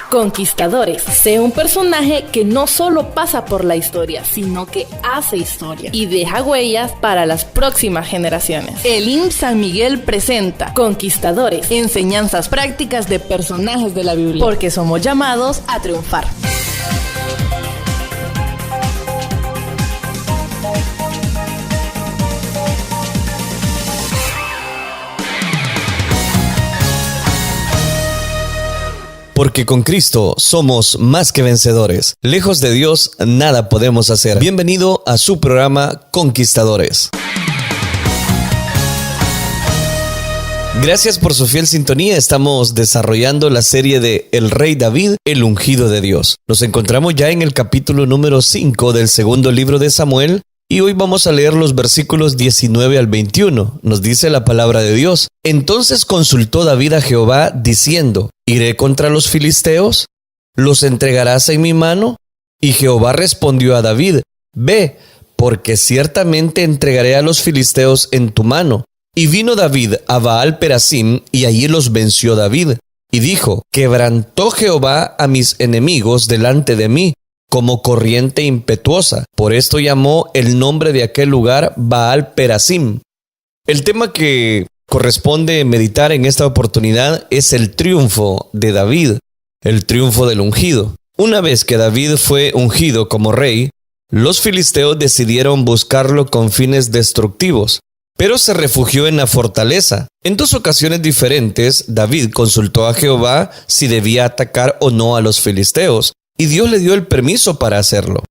Conquistadores. Sé un personaje que no solo pasa por la historia, sino que hace historia y deja huellas para las próximas generaciones. El IMSS San Miguel presenta Conquistadores, enseñanzas prácticas de personajes de la Biblia, porque somos llamados a triunfar. Porque con Cristo somos más que vencedores. Lejos de Dios, nada podemos hacer. Bienvenido a su programa Conquistadores. Gracias por su fiel sintonía. Estamos desarrollando la serie de El Rey David, el ungido de Dios. Nos encontramos ya en el capítulo número 5 del segundo libro de Samuel. Y hoy vamos a leer los versículos 19 al 21. Nos dice la palabra de Dios. Entonces consultó David a Jehová diciendo: ¿Iré contra los filisteos? ¿Los entregarás en mi mano? Y Jehová respondió a David: Ve, porque ciertamente entregaré a los filisteos en tu mano. Y vino David a Baal Perasim, y allí los venció David. Y dijo: Quebrantó Jehová a mis enemigos delante de mí, como corriente impetuosa. Por esto llamó el nombre de aquel lugar Baal Perasim. El tema que corresponde meditar en esta oportunidad es el triunfo de David, el triunfo del ungido. Una vez que David fue ungido como rey, los filisteos decidieron buscarlo con fines destructivos, pero se refugió en la fortaleza. En 2 ocasiones diferentes, David consultó a Jehová si debía atacar o no a los filisteos, y Dios le dio el permiso para hacerlo.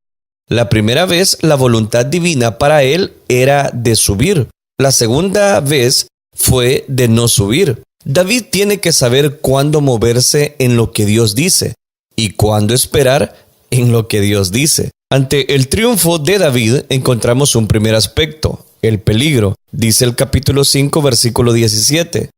La primera vez, la voluntad divina para él era de subir. La segunda vez fue de no subir. David tiene que saber cuándo moverse en lo que Dios dice y cuándo esperar en lo que Dios dice. Ante el triunfo de David encontramos un primer aspecto, el peligro. Dice el capítulo 5, versículo 17.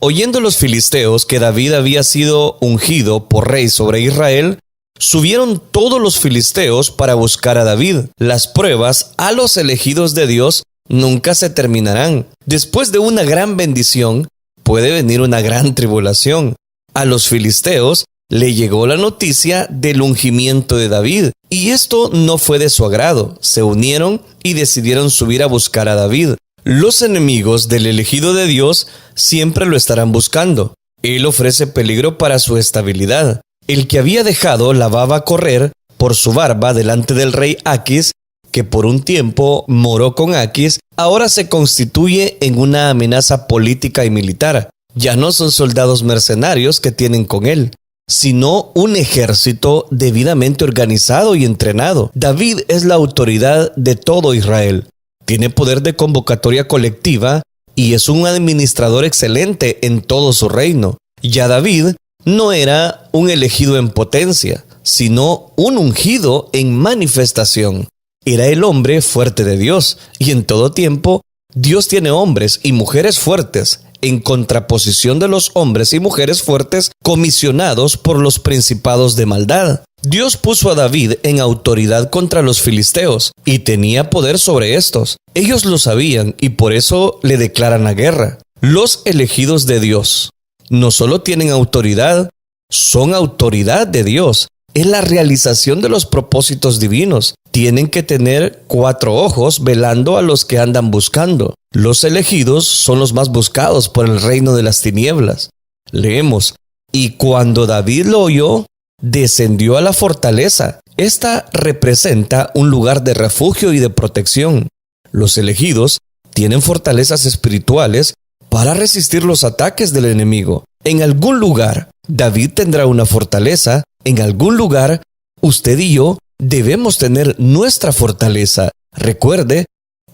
Oyendo los filisteos que David había sido ungido por rey sobre Israel, subieron todos los filisteos para buscar a David. Las pruebas a los elegidos de Dios nunca se terminarán. Después de una gran bendición, puede venir una gran tribulación. A los filisteos le llegó la noticia del ungimiento de David, y esto no fue de su agrado. Se unieron y decidieron subir a buscar a David. Los enemigos del elegido de Dios siempre lo estarán buscando. Él ofrece peligro para su estabilidad. El que había dejado la baba correr por su barba delante del rey Aquis, que por un tiempo moró con Aquis, ahora se constituye en una amenaza política y militar. Ya no son soldados mercenarios que tienen con él, sino un ejército debidamente organizado y entrenado. David es la autoridad de todo Israel. Tiene poder de convocatoria colectiva y es un administrador excelente en todo su reino. Ya David no era un elegido en potencia, sino un ungido en manifestación. Era el hombre fuerte de Dios, y en todo tiempo Dios tiene hombres y mujeres fuertes, en contraposición de los hombres y mujeres fuertes comisionados por los principados de maldad. Dios puso a David en autoridad contra los filisteos, y tenía poder sobre estos. Ellos lo sabían, y por eso le declaran la guerra. Los elegidos de Dios no solo tienen autoridad, son autoridad de Dios. Es la realización de los propósitos divinos. Tienen que tener 4 ojos velando a los que andan buscando. Los elegidos son los más buscados por el reino de las tinieblas. Leemos: y cuando David lo oyó, descendió a la fortaleza. Esta representa un lugar de refugio y de protección. Los elegidos tienen fortalezas espirituales para resistir los ataques del enemigo. En algún lugar, David tendrá una fortaleza. En algún lugar, usted y yo debemos tener nuestra fortaleza. Recuerde,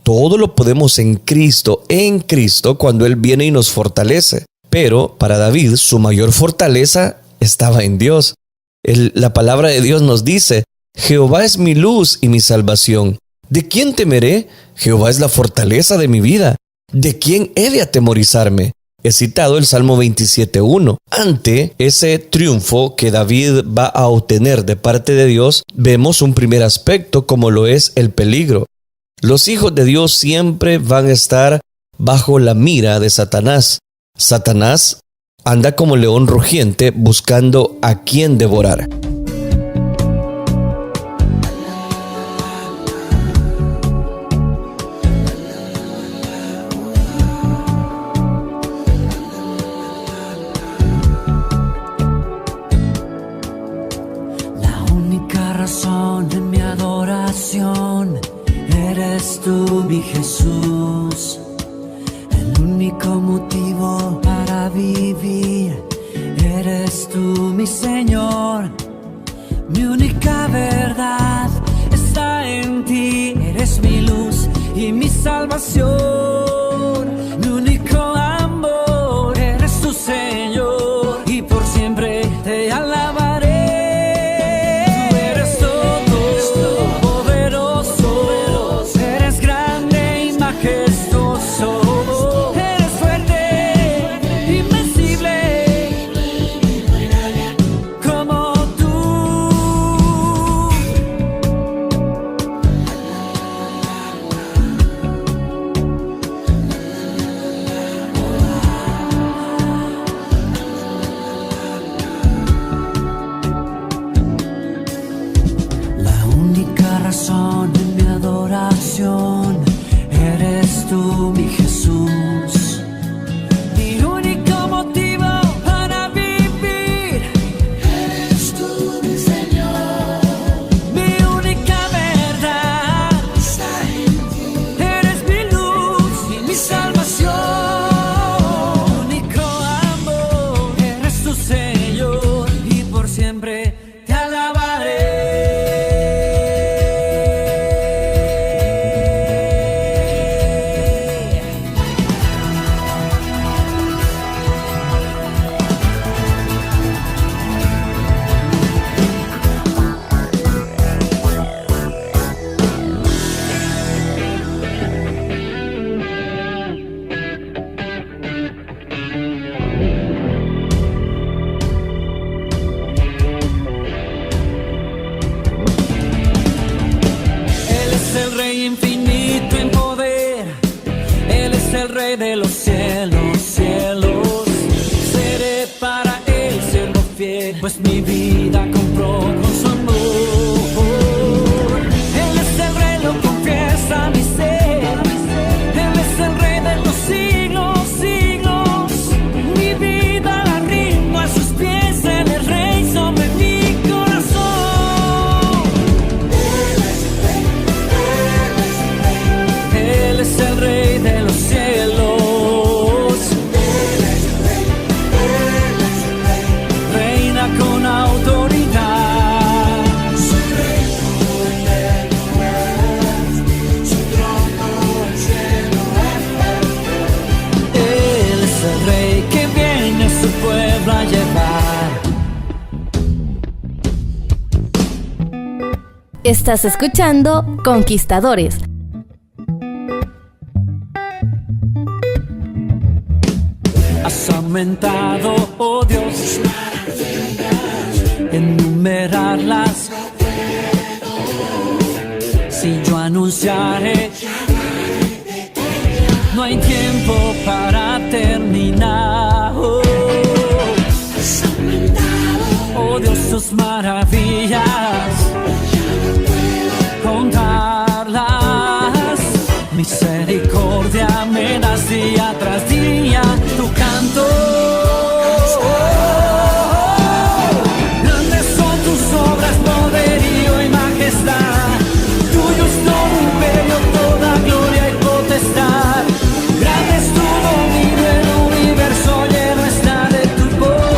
todo lo podemos en Cristo cuando Él viene y nos fortalece. Pero para David, su mayor fortaleza estaba en Dios. La palabra de Dios nos dice: Jehová es mi luz y mi salvación. ¿De quién temeré? Jehová es la fortaleza de mi vida. ¿De quién he de atemorizarme? He citado el Salmo 27:1. Ante ese triunfo que David va a obtener de parte de Dios, vemos un primer aspecto como lo es el peligro. Los hijos de Dios siempre van a estar bajo la mira de Satanás. Satanás anda como león rugiente buscando a quien devorar. La única razón de mi adoración eres tú, mi Jesús. El único motivo para vivir eres tú, mi Señor. Mi única verdad está en ti. Eres mi luz y mi salvación. Mi único amor eres tu Señor, y por siempre te alabaré. Tú eres todo poderoso, eres grande y majestuoso. De mi adoración eres tú, mi Jesús. Mi único motivo para vivir eres tú, mi Señor. Mi única verdad está en ti. Eres mi luz y mi salvación. Mi único amor eres tu Señor, y por siempre te alabaré. Infinito en poder, Él es el Rey de los cielos, cielos. Seré para Él siervo fiel, pues mi vida compró con su amor. Él es el Rey, lo confiesa mi ser. Él es el Rey de los siglos, siglos. Mi vida la rindo a sus pies. Él es Rey sobre mi corazón. Él es el Rey de los cielos. Reina con autoridad. Su reino eterno es, su trono el cielo es. Él es el Rey que viene a su pueblo a llevar. Estás escuchando Conquistadores. Has aumentado, oh Dios, enumerarlas. Si yo anunciaré, no hay tiempo para terminar. Oh Dios, tus maravillas, contarlas. Misericordia me das día tras día, tu canto. Grandes son tus obras, poderío y majestad. Tuyo es todo imperio, toda gloria y potestad. Grande es tu dominio, el universo lleno está de tu poder.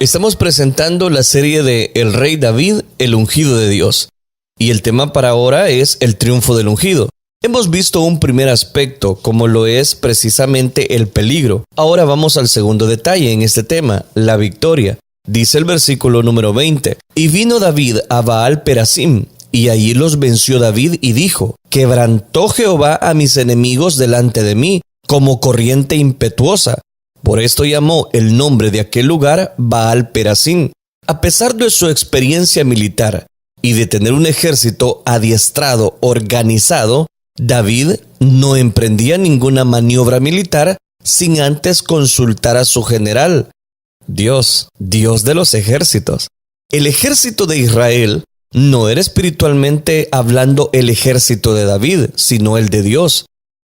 Estamos presentando la serie de El Rey David, el ungido de Dios. Y el tema para ahora es el triunfo del ungido. Hemos visto un primer aspecto, como lo es precisamente el peligro. Ahora vamos al segundo detalle en este tema, la victoria. Dice el versículo número 20. Y vino David a Baal Perasim, y allí los venció David y dijo: quebrantó Jehová a mis enemigos delante de mí, como corriente impetuosa. Por esto llamó el nombre de aquel lugar Baal Perasim. A pesar de su experiencia militar y de tener un ejército adiestrado, organizado, David no emprendía ninguna maniobra militar sin antes consultar a su general, Dios de los ejércitos. El ejército de Israel no era espiritualmente hablando el ejército de David, sino el de Dios.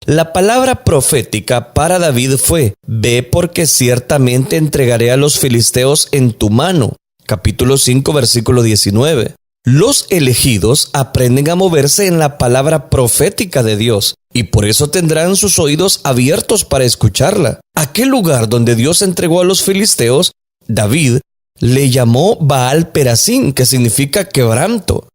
La palabra profética para David fue: ve, porque ciertamente entregaré a los filisteos en tu mano. Capítulo 5, versículo 19. Los elegidos aprenden a moverse en la palabra profética de Dios, y por eso tendrán sus oídos abiertos para escucharla. Aquel lugar donde Dios entregó a los filisteos, David le llamó Baal Perasim, que significa quebranto.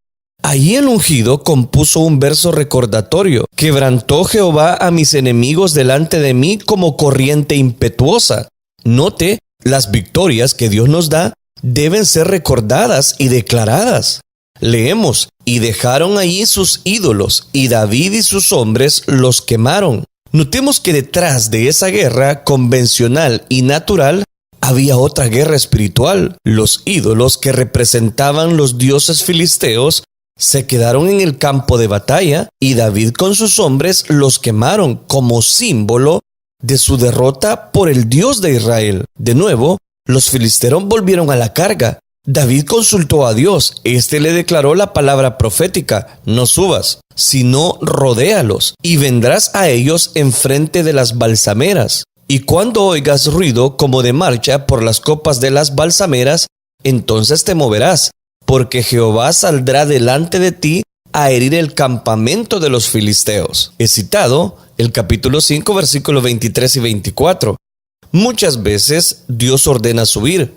Allí el ungido compuso un verso recordatorio: quebrantó Jehová a mis enemigos delante de mí como corriente impetuosa. Note, las victorias que Dios nos da deben ser recordadas y declaradas. Leemos: y dejaron allí sus ídolos, y David y sus hombres los quemaron. Notemos que detrás de esa guerra convencional y natural había otra guerra espiritual. Los ídolos que representaban los dioses filisteos se quedaron en el campo de batalla, y David con sus hombres los quemaron como símbolo de su derrota por el Dios de Israel. De nuevo, los filisteos volvieron a la carga. David consultó a Dios. Este le declaró la palabra profética: no subas, sino rodéalos, y vendrás a ellos enfrente de las balsameras. Y cuando oigas ruido como de marcha por las copas de las balsameras, entonces te moverás, porque Jehová saldrá delante de ti a herir el campamento de los filisteos. He citado el capítulo 5, versículos 23 y 24. Muchas veces Dios ordena subir,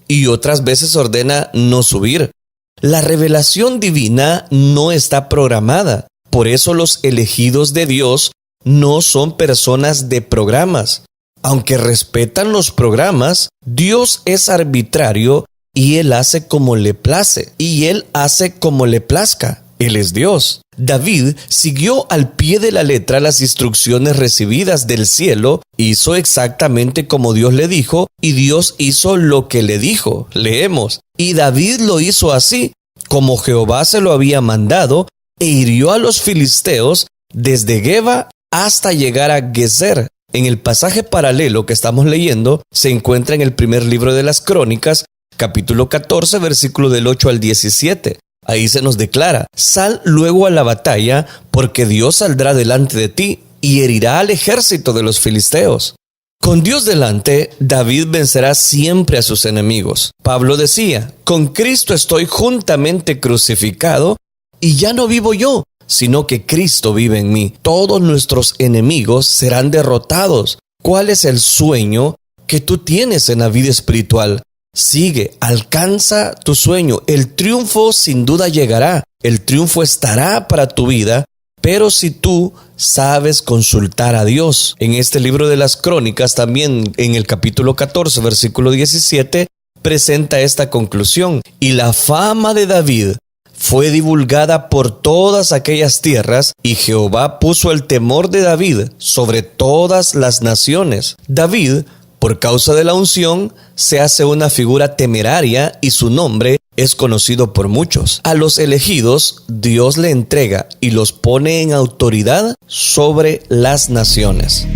y otras veces ordena no subir. La revelación divina no está programada. Por eso los elegidos de Dios no son personas de programas. Aunque respetan los programas, Dios es arbitrario y Él hace como le place, y Él hace como le plazca. Él es Dios. David siguió al pie de la letra las instrucciones recibidas del cielo, hizo exactamente como Dios le dijo, y Dios hizo lo que le dijo. Leemos: y David lo hizo así, como Jehová se lo había mandado, e hirió a los filisteos desde Geba hasta llegar a Gezer. En el pasaje paralelo que estamos leyendo, se encuentra en el primer libro de las Crónicas, capítulo 14, versículo del 8 al 17. Ahí se nos declara: sal luego a la batalla, porque Dios saldrá delante de ti y herirá al ejército de los filisteos. Con Dios delante, David vencerá siempre a sus enemigos. Pablo decía: con Cristo estoy juntamente crucificado, y ya no vivo yo, sino que Cristo vive en mí. Todos nuestros enemigos serán derrotados. ¿Cuál es el sueño que tú tienes en la vida espiritual? Sigue, alcanza tu sueño. El triunfo sin duda llegará. El triunfo estará para tu vida, pero si tú sabes consultar a Dios. En este libro de las Crónicas, también en el capítulo 14, versículo 17, presenta esta conclusión: y la fama de David fue divulgada por todas aquellas tierras, y Jehová puso el temor de David sobre todas las naciones. David, por causa de la unción, se hace una figura temeraria y su nombre es conocido por muchos. A los elegidos, Dios le entrega y los pone en autoridad sobre las naciones.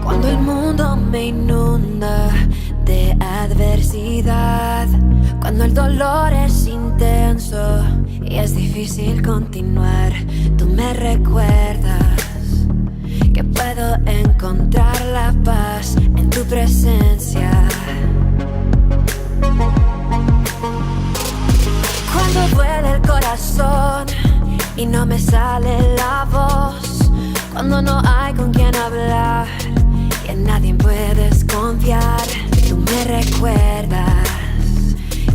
Cuando el mundo me inunda de adversidad, cuando el dolor es intenso y es difícil continuar, tú me recuerdas que puedo encontrar la paz en tu presencia. Cuando duele el corazón y no me sale la voz cuando no hay con quien hablar y en nadie puedes confiar. Tú me recuerdas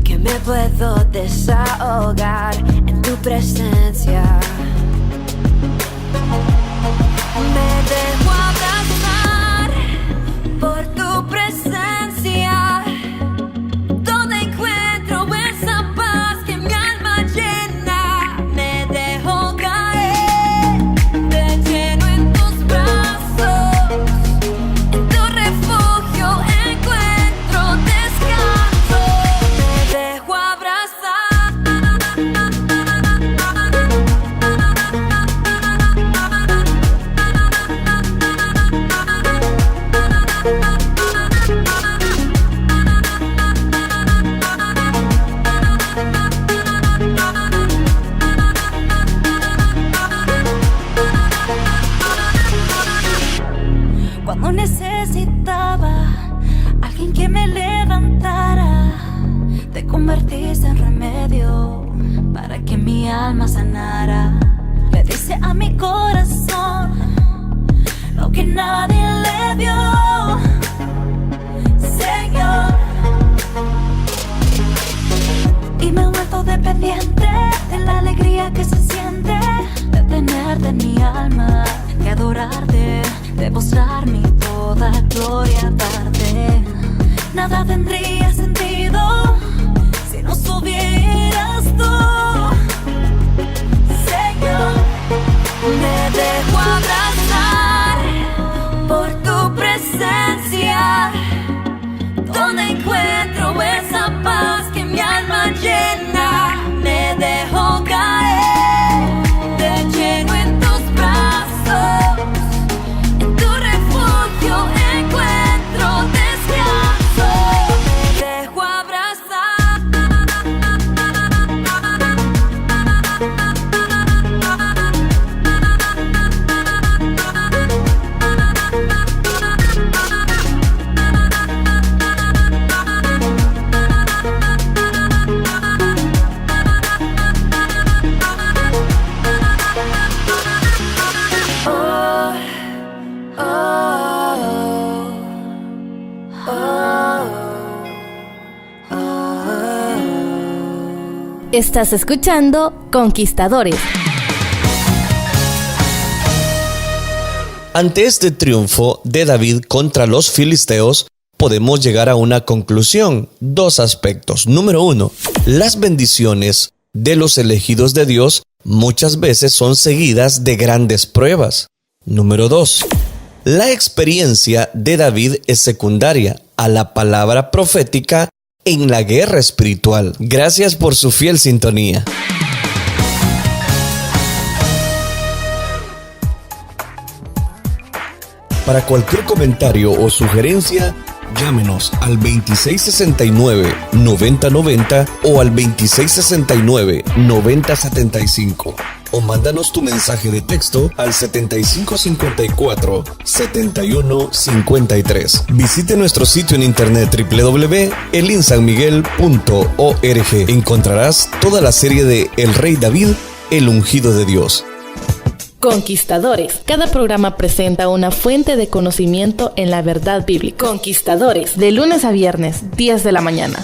que me puedo desahogar en tu presencia. Me dejo abrazar por tu presencia, donde encuentro esa paz que mi alma llena. Me dejo caer de lleno en tus brazos, en tu refugio encuentro descanso. Me dejo abrazar. Cuando necesitaba alguien que me levantara, te convertiste en remedio para que mi alma sanara. Le dice a mi corazón lo que nadie le dio, Señor. Y me he vuelto dependiente de la alegría que se siente de tenerte en mi alma, de adorarte, de mostrar mi toda gloria, darte. Nada tendría sentido si no estuvieras tú, Señor. Me dejo abrazar por tu presencia, donde encuentro esa paz que mi alma llena. Me dejo caer de lleno en tus brazos, en tu refugio encuentro descanso. Me dejo abrazar. Estás escuchando Conquistadores. Ante este triunfo de David contra los filisteos, podemos llegar a una conclusión. Dos aspectos. Número 1. Las bendiciones de los elegidos de Dios muchas veces son seguidas de grandes pruebas. Número 2. La experiencia de David es secundaria a la palabra profética en la guerra espiritual. Gracias por su fiel sintonía. Para cualquier comentario o sugerencia, llámenos al 2669-9090 o al 2669-9075 o mándanos tu mensaje de texto al 7554-7153. Visite nuestro sitio en internet www.elinsanmiguel.org. Encontrarás toda la serie de El Rey David, el ungido de Dios. Conquistadores. Cada programa presenta una fuente de conocimiento en la verdad bíblica. Conquistadores. De lunes a viernes, 10 de la mañana.